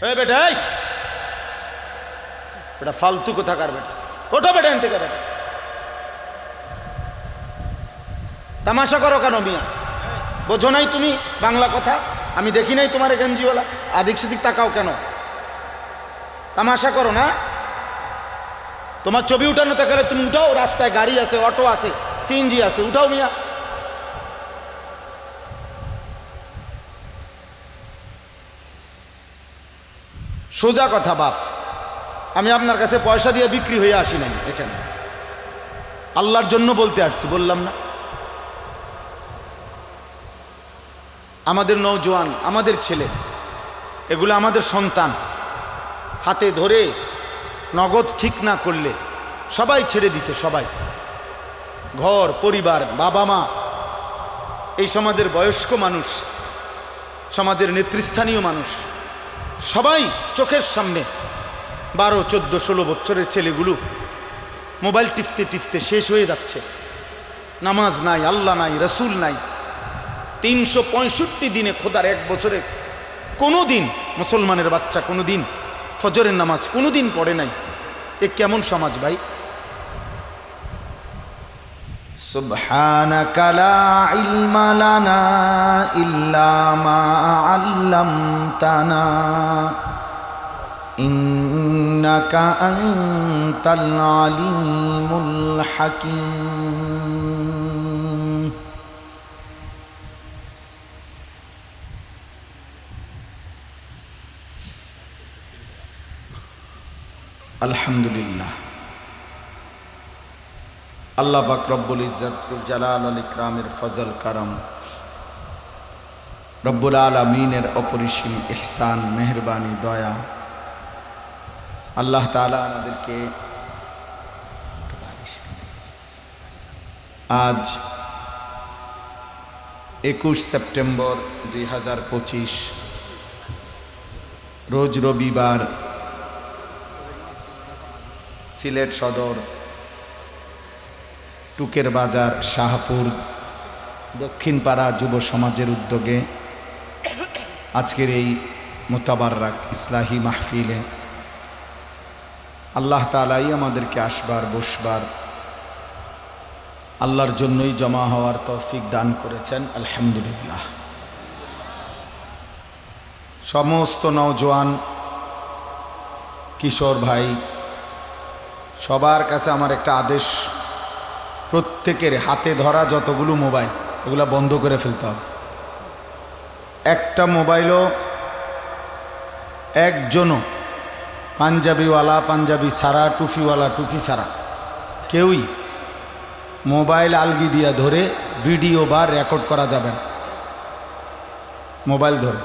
বেটা বেটা ফালতু কোথাকার বেটা, ওঠো বেটা এখান থেকে বেটা। তামাশা করো কেন মিয়া? বোঝো নাই তুমি বাংলা কথা? আমি দেখি নাই তোমার গেঞ্জিওয়ালা, আদিক সেদিক তাকাও কেন? তামাশা করো না? তোমার ছবি উঠানো গেলে তুমি উঠাও, রাস্তায় গাড়ি আছে, অটো আছে, সিএনজি আছে, উঠাও মিয়া। সোজা কথা বাপ, আমি আপনার কাছে পয়সা দিয়ে বিক্রি হয়ে আসি নাই, এখানে আল্লাহর জন্য বলতে আসছি, বললাম না? আমাদের নওজোয়ান, আমাদের ছেলে, এগুলো আমাদের সন্তান, হাতে ধরে নগদ ঠিক না করলে সবাই ছেড়ে দিছে, সবাই, ঘর পরিবার, বাবা মা, এই সমাজের বয়স্ক মানুষ, সমাজের নেতৃস্থানীয় মানুষ, সবাই চোখের সামনে 12, 14, 16 বছরের ছেলেগুলো মোবাইল টিপতে টিপতে শেষ হয়ে যাচ্ছে। নামাজ নাই, আল্লাহ নাই, রসুল নাই। 365 দিনে, খোদার 1 বছরে কোনো দিন মুসলমানের বাচ্চা কোনো দিন ফজরের নামাজ কোনো দিন পড়ে নাই। এ কেমন সমাজ ভাই? সুবহানাকা লা ইলমা লানা ইল্লা মা আল্লামতানা ইন্নাকা আনতাল আলিমুল হাকীম। আলহামদুলিল্লাহ, আল্লাহ পাক রব্বুল ইজ্জত যুল জালাল ওয়াল ইকরামের ফজল করম, রব্বুল আলামিনের অপরিসীম ইহসান, মেহেরবানি, দয়া, আল্লাহ তাআলা আমাদেরকে আজ 21 সেপ্টেম্বর 2025 রোজ রবিবার সিলেট সদর টুকের বাজার শাহপুর দক্ষিণপাড়া যুব সমাজের উদ্যোগে আজকের এই মোতাবাররাক ইসলাহি মাহফিলে আল্লাহ তাআলাই আমাদেরকে আসবার, বসবার, আল্লাহর জন্যই জমা হওয়ার তৌফিক দান করেছেন। আলহামদুলিল্লাহ। সমস্ত নওজোয়ান, কিশোর ভাই, সবার কাছে আমার একটা আদেশ, প্রত্যেকের হাতে ধরা যতগুলো মোবাইল, এগুলো বন্ধ করে ফেলতে হবে। একটা মোবাইলও একজনও, পাঞ্জাবিওয়ালা পাঞ্জাবি ছাড়া, টুপিওয়ালা টুপি ছাড়া, কেউই মোবাইল আলগি দিয়া ধরে ভিডিও বা রেকর্ড করা যাবে না। মোবাইল ধরে,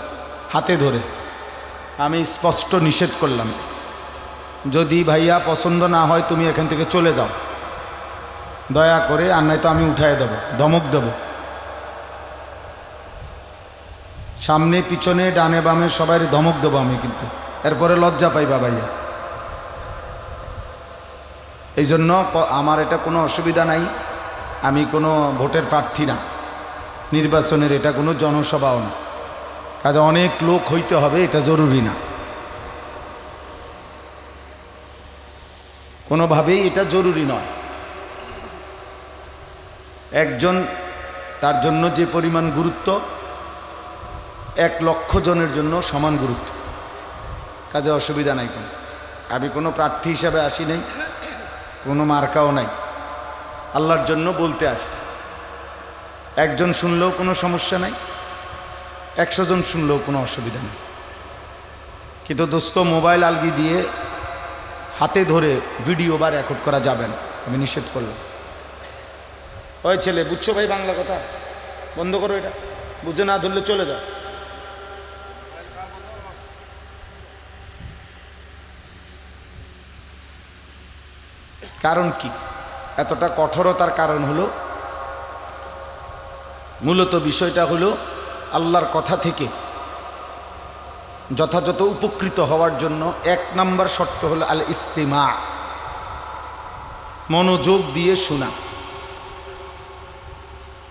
হাতে ধরে আমি স্পষ্ট নিষেধ করলাম। যদি ভাইয়া পছন্দ না হয় তুমি এখান থেকে চলে যাও দয়া করে, আর নয়তো আমি উঠায় দেব, ধমক দেব। সামনে পিছনে ডানে বামে সবাই ধমক দেবো আমি, কিন্তু এরপরে লজ্জা পাইবা ভাইয়া। এই জন্য আমার এটা কোনো অসুবিধা নাই, আমি কোনো ভোটের প্রার্থী না, নির্বাচনের এটা কোনো জনসভাও না, কাজে অনেক লোক হইতে হবে এটা জরুরি না, কোনোভাবেই এটা জরুরি নয়। একজন, তার জন্য যে পরিমাণ গুরুত্ব 1 লক্ষ জনের জন্য সমান গুরুত্ব, কাজে অসুবিধা নাই কোনো। আমি কোনো প্রার্থী হিসাবে আসি নাই, কোনো মার্কাও নাই, আল্লাহর জন্য বলতে আসছি। একজন শুনলেও কোনো সমস্যা নাই, 100 জন শুনলেও কোনো অসুবিধা নেই। কিন্তু দোস্ত, মোবাইল আলগি দিয়ে হাতে ধরে ভিডিও বা রেকর্ড করা যাবে না, আমি নিষেধ করলাম। ওই ছেলে, বুঝছো ভাই বাংলা কথা? বন্ধ করো এটা, বুঝে না ধরলে চলে যাও। কারণ কি এতটা কঠোরতার কারণ হলো, মূলত বিষয়টা হলো আল্লাহর কথা থেকে যথাযথ উপকৃত হওয়ার জন্য 1 নম্বর শর্ত হলো আল ইস্তিমা, মনোযোগ দিয়ে শোনা।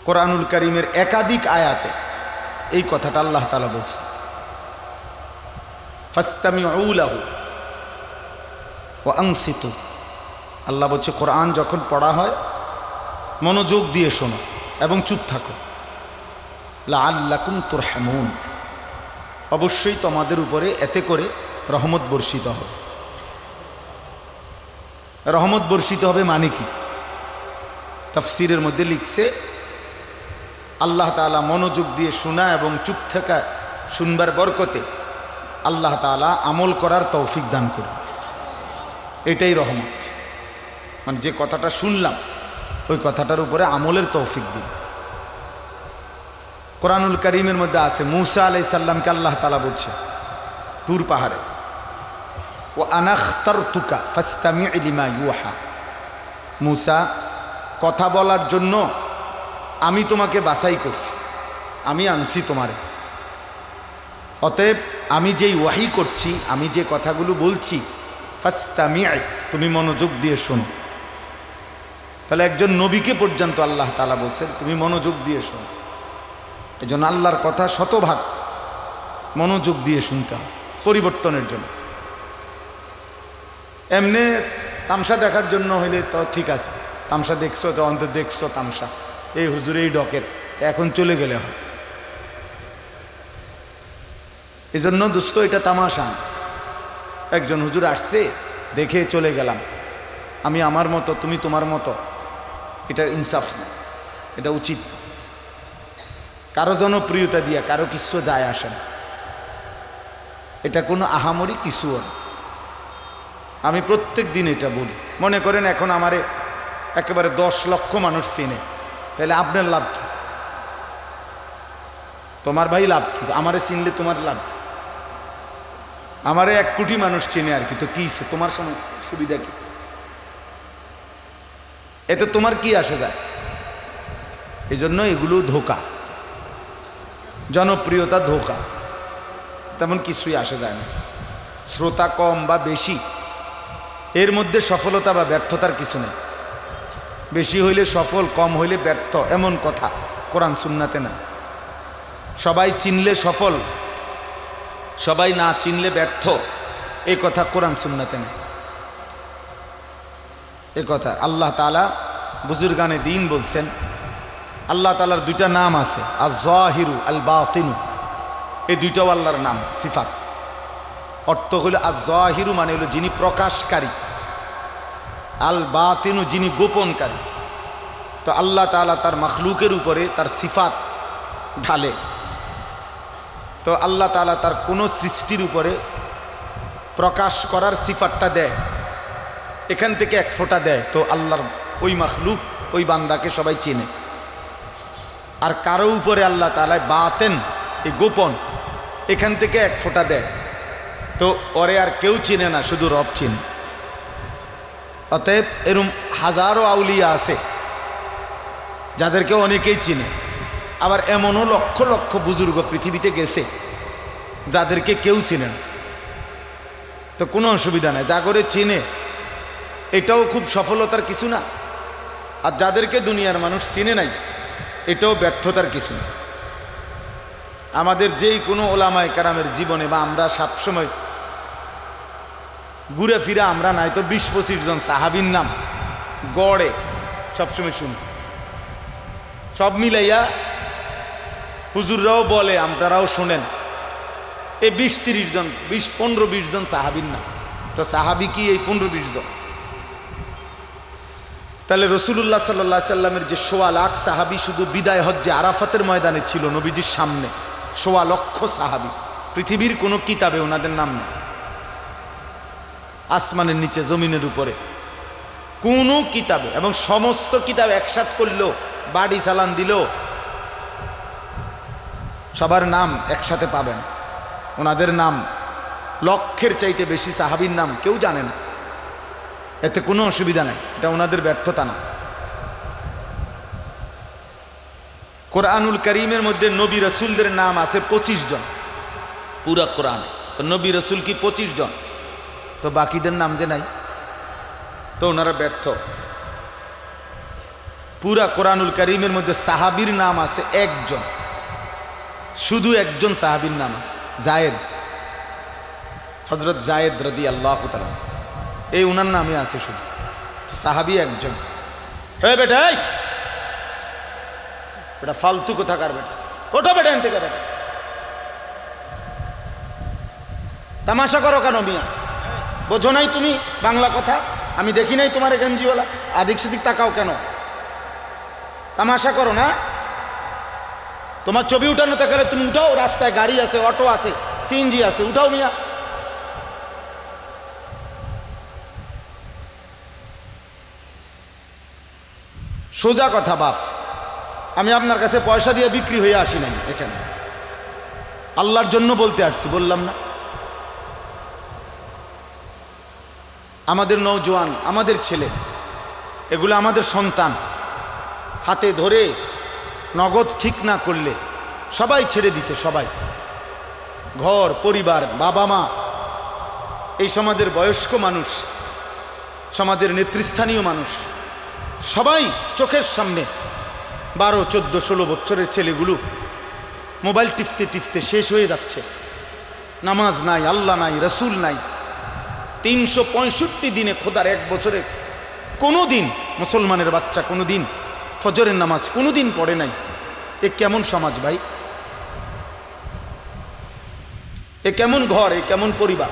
কোরআনুল কারীমের একাধিক আয়াতে এই কথাটা আল্লাহ তাআলা বলছে, ফাস্তামিউ লাহু ওয়া আনসিতু। আল্লাহ বলছে কোরআন যখন পড়া হয় মনোযোগ দিয়ে শোনো এবং চুপ থাকো। লাআল্লাকুম তুরহামুন, অবশ্যই তোমাদের উপরে এতে করে রহমত বর্ষিত হবে। রহমত বর্ষিত হবে মানে কি? তাফসীরের মধ্যে লিখছে আল্লাহ তাআলা মনোযোগ দিয়ে শোনা এবং চুপ থাকা শুনবার বরকতে আল্লাহ তাআলা আমল করার তৌফিক দান করবে। এটাই রহমত, মানে যে কথাটা শুনলাম ওই কথাটার উপরে আমলের তৌফিক দিন। কোরআনুল কারীমের মধ্যে আছে মূসা আলাইহিস সালামকে আল্লাহ তাআলা বলছে তুর পাহাড়ে, ওয়া আনা আখতারতুকা ফাসতামি' লিমা ইউহা। মূসা, কথা বলার জন্য আমি তোমাকে বাছাই করছি, আমি আনছি তোমারে, অতএব আমি যেই ওয়াহি করছি, আমি যে কথাগুলো বলছি, ফাসতামি', তুমি মনোযোগ দিয়ে শোনো। তাহলে একজন নবীকে পর্যন্ত আল্লাহ তাআলা বলছেন তুমি মনোযোগ দিয়ে শোনো। এই জন্য আল্লাহর কথা শতভাগ মনোযোগ দিয়ে শুনতে হয় পরিবর্তনের জন্য। এমনি তামসা দেখার জন্য হইলে তো ঠিক আছে, তামসা দেখছো তো অন্তত দেখছো তামসা, এই হুজুর এই ডকের, এখন চলে গেলে হয়। এই জন্য দোস্ত এটা তামাশা। একজন হুজুর আসছে দেখে চলে গেলাম, আমি আমার মতো তুমি তোমার মতো, এটা ইনসাফ না, এটা উচিত না। কারো জনপ্রিয়তা দিয়া কারো কিছু যায় আসে না, এটা কোনো আহামরি কিছুও না। আমি প্রত্যেক দিন এটা বলি। মনে করেন এখন আমারে একেবারে 10 লক্ষ মানুষ চেনে, তাহলে আপনার লাভ কি? তোমার ভাই লাভ কি? আমারে চিনলে তোমার লাভ কি? আমারে 1 কোটি মানুষ চেনে আর কি, তো কি তোমার সময় সুবিধা কি? এতে তোমার কি আসে যায়? এই জন্য এগুলো ধোঁকা, জনপ্রিয়তা ধোঁকা, তেমন কিছুই আসে যায় না। শ্রোতা কম বা বেশি এর মধ্যে সফলতা বা ব্যর্থতার কিছু নেই। বেশি হইলে সফল, কম হইলে ব্যর্থ, এমন কথা কোরআন সুন্নাতে না। সবাই চিনলে সফল, সবাই না চিনলে ব্যর্থ, এই কথা কোরআন সুন্নাতে নেই। এই কথা আল্লাহ তাআলা বুজুর্গানে দ্বীন বলছেন। আল্লাহ তাআলার 2টা নাম আছে, আয-যাহিরু আল-বাতিনু, এই 2টাও আল্লাহর নাম সিফাত। অর্থ হলো আয-যাহিরু মানে হলো যিনি প্রকাশকারী, আল-বাতিনু যিনি গোপনকারী। তো আল্লাহ তাআলা তার মাখলুকের উপরে তার সিফাত ঢালে। তো আল্লাহ তাআলা তার কোনো সৃষ্টির উপরে প্রকাশ করার সিফাতটা দেয়, এখান থেকে 1 ফোঁটা দেয়, তো আল্লাহর ওই মাখলুক ওই বান্দাকে সবাই চেনে। আর কারো উপরে আল্লাহ তাআলা বাতেন, এই গোপন, এখান থেকে 1 ফোঁটা দেয়, তো ওরে আর কেউ চিনে না, শুধু রব চিনে। অতএব এরকম হাজারো আউলিয়া আছে যাদেরকে অনেকেই চিনে, আবার এমনও লক্ষ লক্ষ বুজুর্গ পৃথিবীতে গেছে যাদেরকে কেউ চিনে না। তো কোনো অসুবিধা নাই, যা করে চিনে এটাও খুব সফলতার কিছু না, আর যাদেরকে দুনিয়ার মানুষ চিনে নাই এটাও ব্যর্থতার কিছু না। আমাদের যেই কোনো ওলামায়ে কেরামের জীবনে বা আমরা সবসময় ঘুরে ফিরে আমরা নাই তো 20-25 জন সাহাবীর নাম গড়ে সবসময় শুনি। সব মিলাইয়া হুজুররাও বলে, আপনারাও শোনেন, এই 20-30 জন, 15-20 জন সাহাবীর নাম। তো সাহাবী কি এই 15-20 জন? তাহলে রাসূলুল্লাহ সাল্লাল্লাহু আলাইহি সাল্লামের যে 1.25 লাখ সাহাবী শুধু বিদায় হজ্জে আরাফাতের ময়দানে ছিল নবীজির সামনে, 1.25 লক্ষ সাহাবী, পৃথিবীর কোনো কিতাবে ওনাদের নাম নেই। আসমানের নিচে জমিনের উপরে কোনো কিতাবে, এবং সমস্ত কিতাব একসাথ করলেও, বাড়ি চালান দিলেও সবার নাম একসাথে পাবেন। ওনাদের নাম লক্ষের চাইতে বেশি সাহাবীর নাম কেউ জানে না, এতে কোনো অসুবিধা নেই, এটা ওনাদের ব্যর্থতা না। কোরআনুল কারীমের মধ্যে নবী রাসূলদের নাম আছে 25 জন পুরা কোরআনে। তো নবী রাসূল কি 25 জন? তো বাকিদের নাম যে নাই, তো ওনারা ব্যর্থ। পুরা কোরআনুল কারীমের মধ্যে সাহাবীর নাম আছে 1 জন, শুধু 1 জন সাহাবীর নাম আছে, যায়েদ। হজরত জায়েদ রাদিয়াল্লাহু তাআলা, এই উনার নামে আছে শুধু, সাহাবী একজন। হে বেটা, এই বেটা ফালতু কোথাকার বেটা, ওঠো বেটা এখান থেকে, বেটা তামাশা করো কেন মিয়া? বোঝো নাই তুমি বাংলা কথা? আমি দেখি নাই তোমার গেঞ্জিওয়ালা, আদিক সেদিক তাকাও কেন? তামাশা করো না? তোমার ছবি উঠানো গেলে তুমি উঠাও, রাস্তায় গাড়ি আছে, অটো আছে, সিএনজি আছে, উঠাও মিয়া। সোজা কথা বাপ, আমি আপনার কাছে পয়সা দিয়ে বিক্রি হয়ে আসি নাই, এখানে আল্লাহর জন্য বলতে আসছি, বললাম না? আমাদের নওজোয়ান, আমাদের ছেলে, এগুলো আমাদের সন্তান, হাতে ধরে নগদ ঠিক না করলে সবাই ছেড়ে দিছে, সবাই, ঘর পরিবার, বাবা মা, এই সমাজের বয়স্ক মানুষ, সমাজের নেতৃস্থানীয় মানুষ, সবাই চোখের সামনে 12, 14, 16 বছরের ছেলেগুলো মোবাইল টিপতে টিপতে শেষ হয়ে যাচ্ছে। নামাজ নাই, আল্লাহ নাই, রসুল নাই। 365 দিনে, খোদার 1 বছরে কোনো দিন মুসলমানের বাচ্চা কোনো দিন ফজরের নামাজ কোনো দিন পড়ে নাই। এ কেমন সমাজ ভাই? এ কেমন ঘর? এ কেমন পরিবার?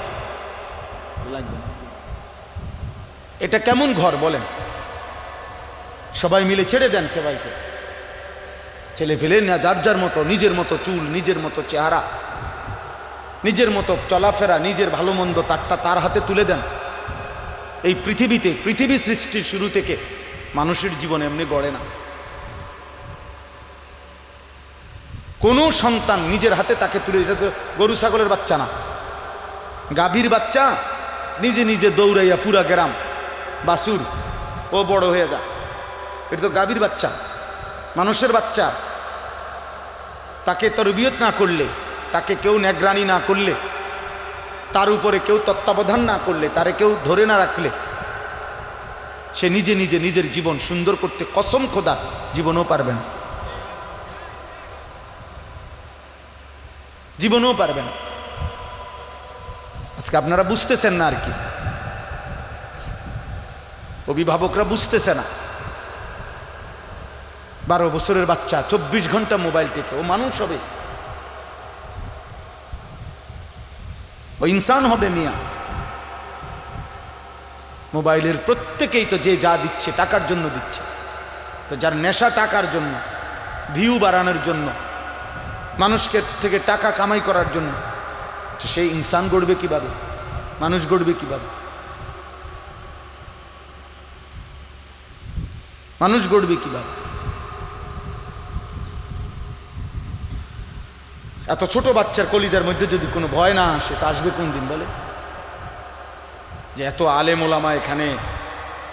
এটা কেমন ঘর বলেন? সবাই মিলে ছেড়ে দেন সবাইকে, ছেলে ফেলে না, যার যার মতো, নিজের মতো চুল, নিজের মতো চেহারা, নিজের মতো চলাফেরা, নিজের ভালো মন্দ তারটা তার হাতে তুলে দেন। এই পৃথিবীতে, পৃথিবী সৃষ্টির শুরু থেকে মানুষের জীবন এমনি গড়ে না। কোনো সন্তান নিজের হাতে তাকে তুলে, এটা তো গরু ছাগলের বাচ্চা না, গাভীর বাচ্চা নিজে নিজে দৌড়াইয়া পুরা গ্রাম বাসুর ও বড় হয়ে যায়। এটা তো গাভীর বাচ্চা, মানুষের বাচ্চা। তাকে তরবিয়ত না করলে, তাকে কেউ নেগরানি না করলে, তার উপরে কেউ তত্ত্বাবধান না করলে, তারে কেউ ধরে না রাখলে, সে নিজে নিজে নিজের জীবন সুন্দর করতে কসম খোদা জীবনও পারবে না, জীবনও পারবে না। আজকে আপনারা বুঝতেছেন না আর কি, অভিভাবকরা বুঝতেছে না। 12 বছরের বাচ্চা 24 ঘন্টা মোবাইল টিপে, ও মানুষ হবে, ও ইনসান হবে মিয়া। মোবাইলের প্রত্যেকেই তো যে যা দিচ্ছে টাকার জন্য দিচ্ছে, তো যার নেশা টাকার জন্য, ভিউ বাড়ানোর জন্য, মানুষকে থেকে টাকা কামাই করার জন্য, সেই ইনসান গড়বে কিভাবে? মানুষ গড়বে কিভাবে? মানুষ গড়বে কিভাবে? এত ছোট বাচ্চার কলিজার মধ্যে যদি কোনো ভয় না আসে, তা আসবে কোন দিন বলে? যে এত আলেম ওলামা এখানে,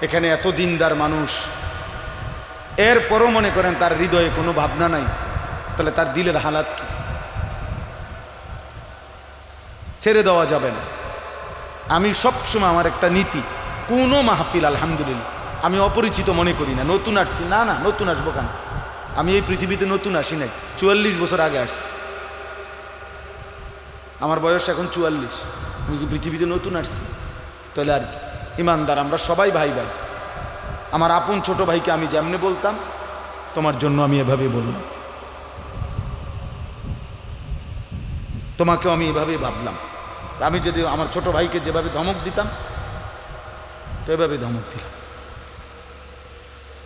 এখানে এত দিনদার মানুষ, এরপরও মনে করেন তার হৃদয়ে কোনো ভাবনা নাই, তাহলে তার দিলের হালাত কি? ছেড়ে দেওয়া যাবে না। আমি সবসময় আমার একটা নীতি, কোনো মাহফিল আলহামদুলিল্লাহ আমি অপরিচিত মনে করি না। নতুন আসছি না, না নতুন আসবো কেন? আমি এই পৃথিবীতে নতুন আসি নাই, 44 বছর আগে আসছি। আমার বয়স এখন 44, আমি কি পৃথিবীতে নতুন আসছি? তাহলে আর কি ইমানদার, আমরা সবাই ভাই ভাই। আমার আপন ছোট ভাইকে আমি যেমনি বলতাম, তোমার জন্য আমি এভাবে বললাম, তোমাকেও আমি এভাবে ভাবলাম। আমি যদি আমার ছোট ভাইকে যেভাবে ধমক দিতাম, তো এভাবে ধমক দিলাম।